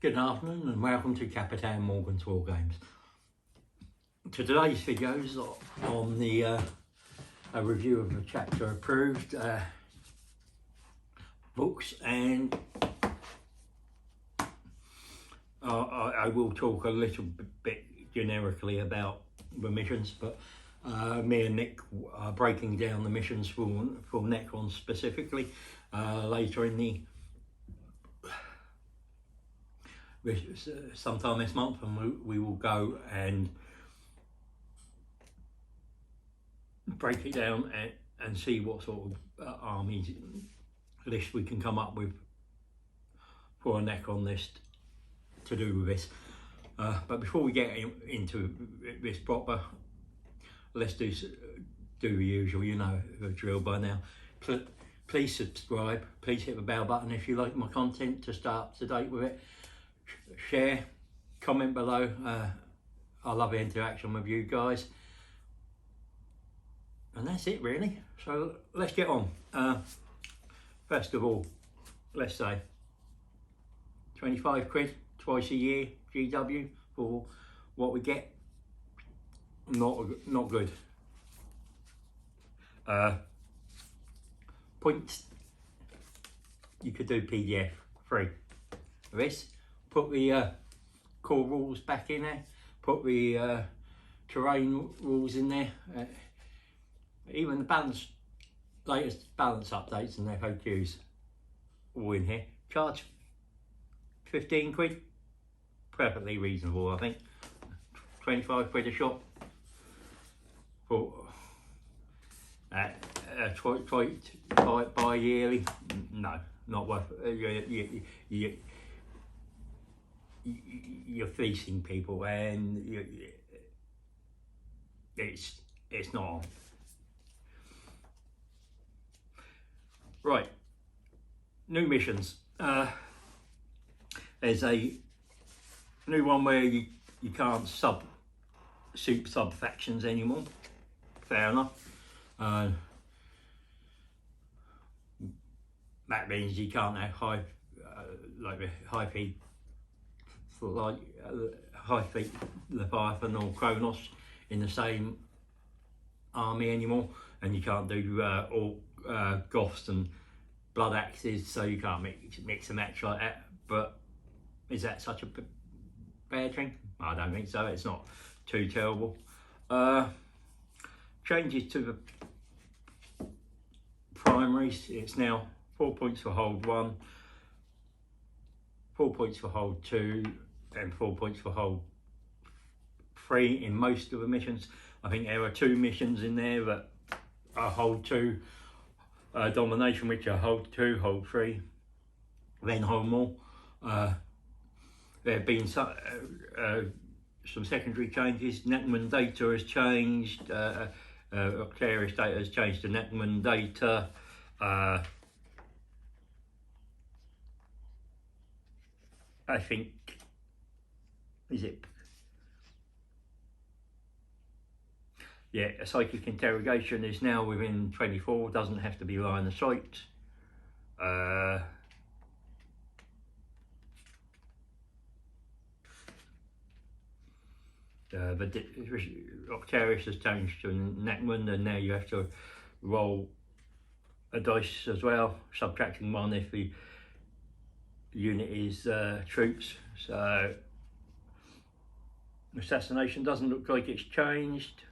Good afternoon and welcome to Capitan Morgan's War Games. Today's video is on the a review of the chapter approved books, and I will talk a little bit generically about the missions, but me and Nick are breaking down the missions for Nachmund specifically later in the sometime this month, and we will go and break it down and see what sort of armies list we can come up with for a Nachmund list to do with this. But before we get into this proper, let's do the usual. You know the drill by now. Please subscribe, please hit the bell button if you like my content to stay up to date with it. Share, comment below. I love the interaction with you guys, and that's it really. So let's get on. First of all, let's say 25 quid twice a year GW for what we get. Not good. Points, you could do PDF free. This, put the core rules back in there, put the terrain rules in there, even the latest balance updates and FAQs all in here. Charge 15 quid, perfectly reasonable I think. 25 quid a shot for bi-yearly, no, not worth it. You're fleecing people, and it's not on. Right, new missions. There's a new one where you can't soup sub factions anymore. Fair enough. That means you can't have high fleet Leviathan or Kronos in the same army anymore, and you can't do all Goths and Blood Axes, so you can't mix and match like that. But is that such a bad thing? I don't think so. It's not too terrible. Changes to the primaries. It's now 4 points for hold 1, 4 points for hold 2, and 4 points for hold 3 in most of the missions. I think there are 2 missions in there that are hold 2 domination, which are hold 2, hold 3, then hold more. There have been some secondary changes. Nachmund data has changed. Clarius data has changed to Nachmund data. I think, is it? Yeah, a psychic interrogation is now within 24, doesn't have to be line of sight. The Octarius has changed to Nachmund, and now you have to roll a dice as well, subtracting 1 if the unit is troops. So assassination doesn't look like it's changed.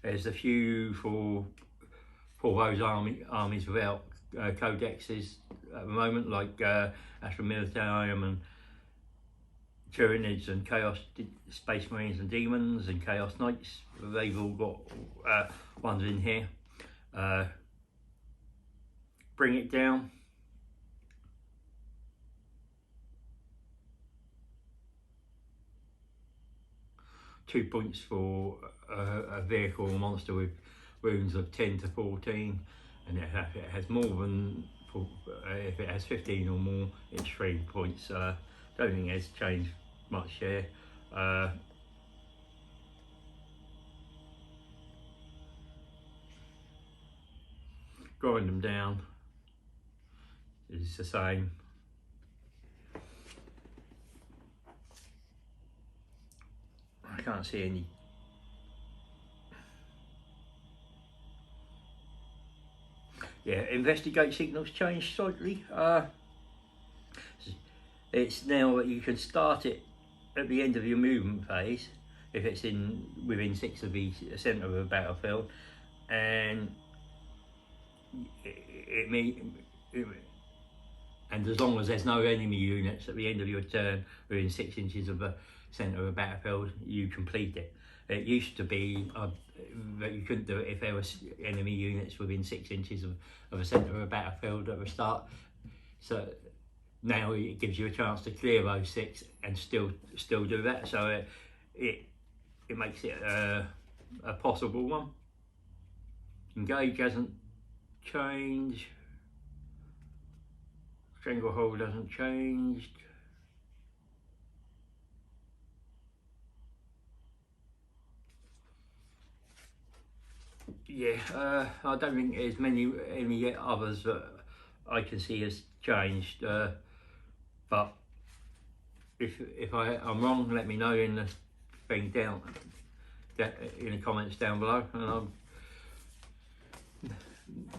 There's a few for those armies without codexes at the moment, like Astra Militarum and Tyranids and Chaos Space Marines and Demons and Chaos Knights. They've all got ones in here. Bring it down. Two points for a vehicle or monster with wounds of 10 to 14, and if it has more than, if it has 15 or more, it's 3 points. Don't think it's changed much here. Grind them down is the same. can't see any. Yeah, investigate signals changed slightly. It's now that you can start it at the end of your movement phase if it's within 6 of the centre of the battlefield, and and as long as there's no enemy units at the end of your turn within 6 inches of the centre of the battlefield, you complete it. It used to be that you couldn't do it if there was enemy units within 6 inches of the centre of the battlefield at the start. So now it gives you a chance to clear those 6 and still do that. So it makes it a possible one. Engage hasn't changed. Stranglehold hasn't changed. Yeah, I don't think there's any others that I can see has changed. But if I'm wrong, let me know in the thing in the comments down below.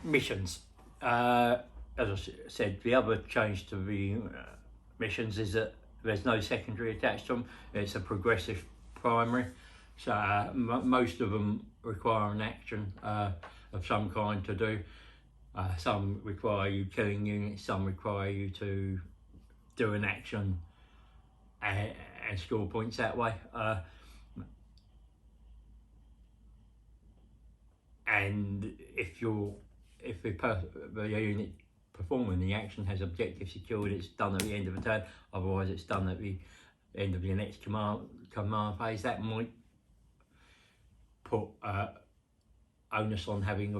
Missions. As I said, the other change to the missions is that there's no secondary attached to them. It's a progressive primary. So most of them require an action of some kind to do. Some require you killing units, some require you to do an action and score points that way. And if the unit performing the action has objective secured, it's done at the end of the turn. Otherwise, it's done at the end of your next command phase. That might put onus on having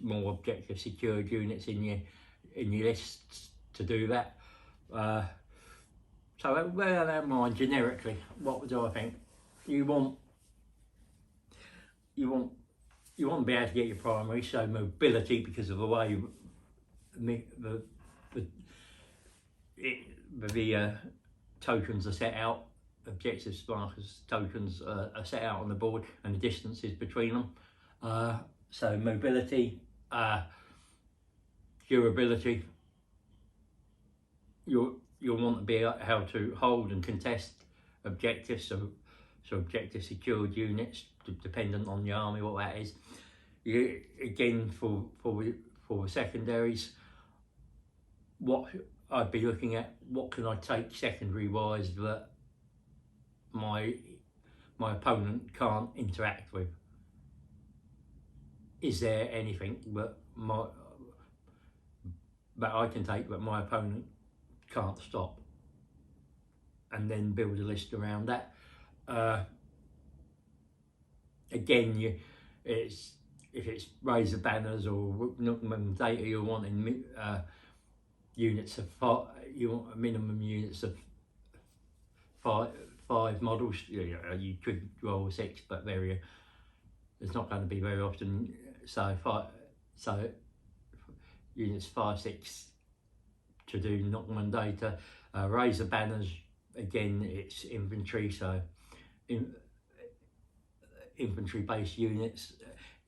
more objective secured units in your lists to do that. So bear that in mind. Generically, what do I think? You want to be able to get your primary, so mobility, because of the way the tokens are set out, objectives markers tokens are set out on the board, and the distances between them. So mobility, durability. You'll want to be able to hold and contest objectives, so objective secured units, dependent on the army what that is. Again, for the secondaries, what I'd be looking at, what can I take secondary wise that my opponent can't interact with? Is there anything that I can take that my opponent can't stop? And then build a list around that. Again, if it's razor banners or Nachmund data, you're wanting units of you want a minimum units of five models. You could roll 6, but it's not going to be very often. So units 5, 6 to do Nachmund data. Razor banners, again, it's infantry, so infantry based units.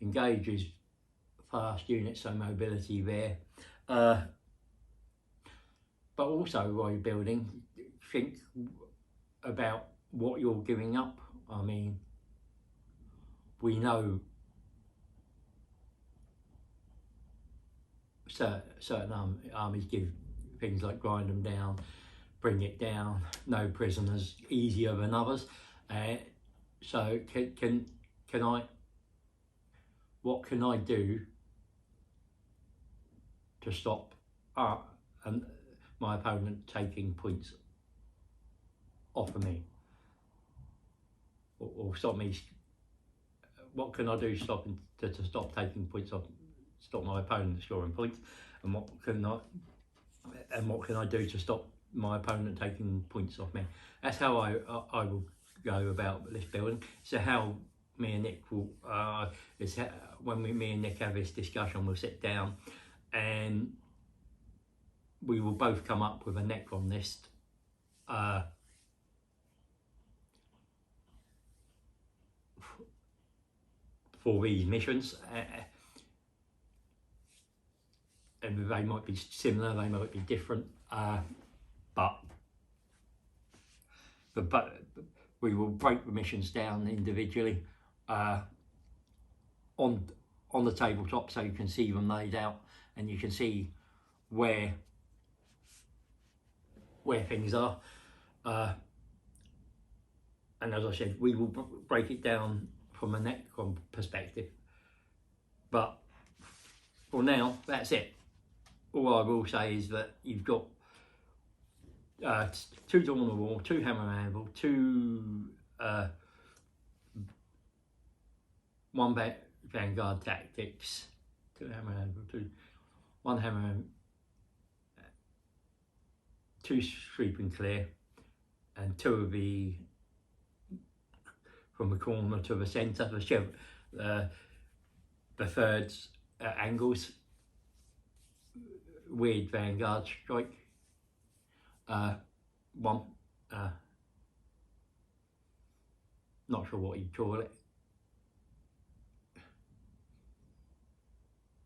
Engage is fast units, so mobility there. But also while you're building, think about what you're giving up. I mean, we know certain armies give things like grind them down, bring it down, no prisoners, easier than others. So what can I do to stop my opponent taking points off of me, or stop me? What can I do to stop taking points off? Stop my opponent scoring points, and what can I do to stop my opponent taking points off me? That's how I will go about this building. So how me and Nick will when me and Nick have this discussion, we'll sit down and we will both come up with a Necron list for these missions, and they might be similar, they might be different, but we will break the missions down individually on the tabletop, so you can see them laid out and you can see where things are. And as I said, we will break it down from a Necron perspective. But for now, that's it. All I will say is that you've got 2 Dawn of War, 2 Hammer Anvil, 2 1 Vanguard Tactics, 2 Hammer Anvil, 1 Hammer Anvil, 2 Sweep and Clear, and 2 of the from the corner to the centre, the third angles, weird Vanguard strike, 1, not sure what you'd call it,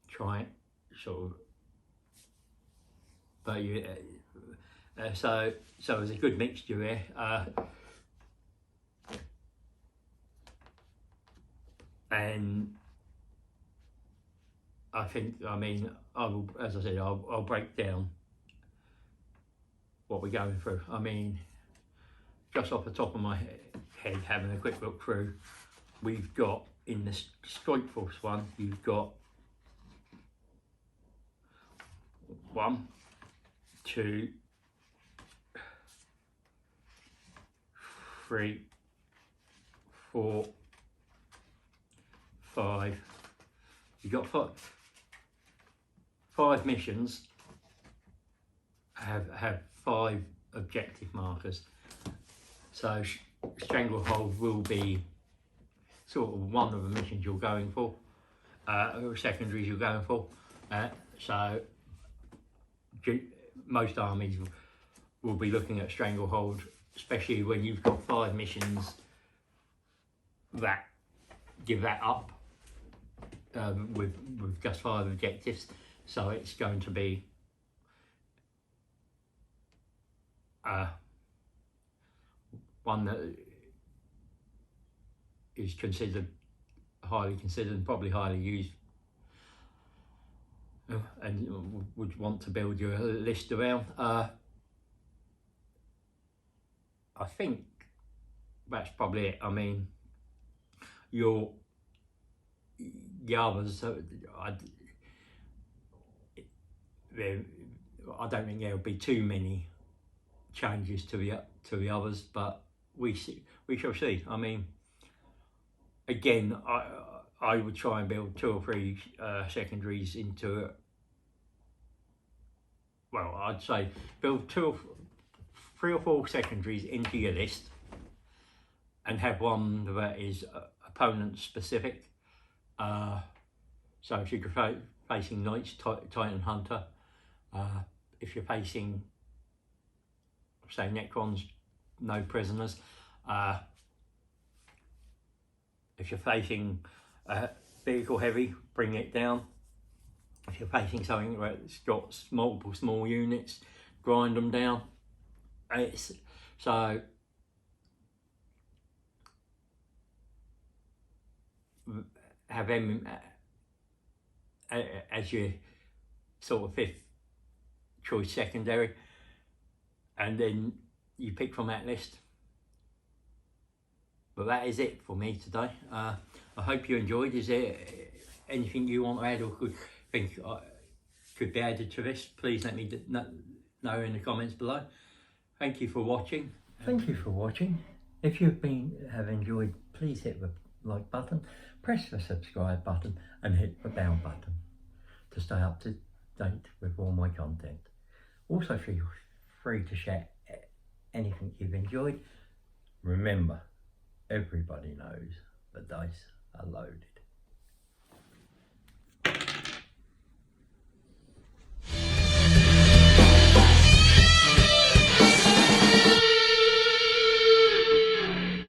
try it, sort of, but you, so there's a good mixture here. And I think, I mean, I will, as I said, I'll break down what we're going through. I mean, just off the top of my head, having a quick look through, we've got in the Strike Force one, you've got 1, 2, 3, 4, 5. You've got 5 missions have 5 objective markers. So Stranglehold will be sort of one of the missions you're going for, or secondaries you're going for. So most armies will be looking at Stranglehold, especially when you've got 5 missions that give that up with just 5 objectives. So it's going to be one that is highly considered and probably highly used, and would want to build your list around. I think that's probably it. I mean, the others, I don't think there'll be too many changes to the others, but we shall see. I mean, again, I would try and build 2 or 3 secondaries into it. Well, I'd say build 3 or 4 secondaries into your list, and have one that is opponent specific. So if you're facing Knights, Titan Hunter, if you're facing, say, Necrons, no prisoners. If you're facing vehicle heavy, bring it down. If you're facing something where it's got multiple small units, grind them down. So have them as your sort of 5th choice secondary, and then you pick from that list. But that is it for me today. I hope you enjoyed. Is there anything you want to add or think could be added to this? Please let me know in the comments below. Thank you for watching. Thank you for watching. If you've have enjoyed, please hit the like button, press the subscribe button, and hit the bell button to stay up to date with all my content. Also feel free to share anything you've enjoyed. Remember, everybody knows the dice are loaded.